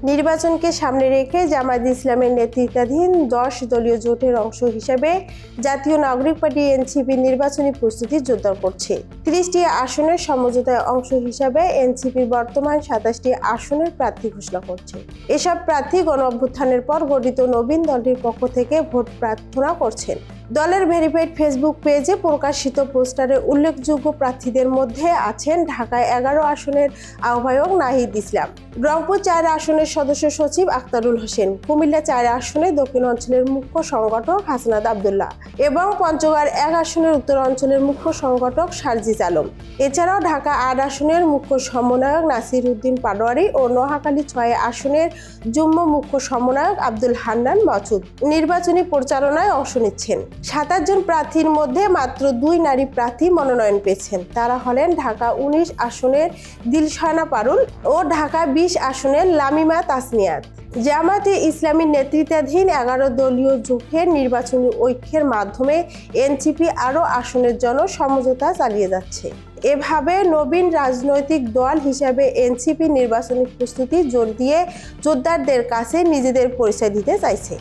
নির্বাচনকে সামনে রেখে জামায়াত ইসলামের নেতৃত্বাধীন 10 দলীয় জোটের অংশ হিসেবে জাতীয় নাগরিক পার্টি এনসিপি নির্বাচনী প্রস্তুতি জোরদার করছে। 30টি আসনের সমঝোতায় অংশ হিসেবে এনসিপি বর্তমান 27টি আসনের প্রার্থী ঘোষণা করছে। এসব প্রার্থী গণ অভ্যুত্থানের পর গঠিত নবীন দলটির পক্ষ থেকে ভোট প্রার্থনা করছেন। দলের ভেরিফাইড ফেসবুক পেজে প্রকাশিত পোস্টারে উল্লেখযোগ্য প্রার্থীদের মধ্যে আছেন ঢাকায় 11 আসনের আহ্বায়ক নাহিদ ইসলাম, রংপুর 4 আসনের সদস্য সচিব আখতারুল হোসেন, কুমিল্লা 4 আসনে দক্ষিণ অঞ্চলের মুখ্য সংগঠক হাসনাত আবদুল্লাহ এবং পঞ্চগড় 1 আসনের উত্তর অঞ্চলের মুখ্য সংগঠক সার্জিস আলম। এছাড়াও ঢাকা 8 আসনের মুখ্য সমন্বয়ক নাসির উদ্দিন পাটোয়ারি ও নোয়াখালী 6 আসনের যুগ্ম মুখ্য সমন্বয়ক আব্দুল হান্নান মাসুদ নির্বাচনী প্রচারণায় অংশ নিচ্ছেন। 27 জন প্রার্থীর মধ্যে মাত্র 2 নারী প্রার্থী মনোনয়ন পেয়েছেন। তারা হলেন ঢাকা 19 আসনের দিলশানা পারুল ও ঢাকা 20 আসনের লামিমা তাসনিয়াত। জামায়াতে ইসলামীর নেতৃত্বাধীন 11 দলীয় জোটের নির্বাচনী ঐক্যের মাধ্যমে এনসিপি আরও আসনের জন্য সমঝোতা চালিয়ে যাচ্ছে। এভাবে নবীন রাজনৈতিক দল হিসাবে এনসিপি নির্বাচনী প্রস্তুতি জোর দিয়ে যোদ্ধাদের কাছে নিজেদের পরিচয় দিতে চাইছে।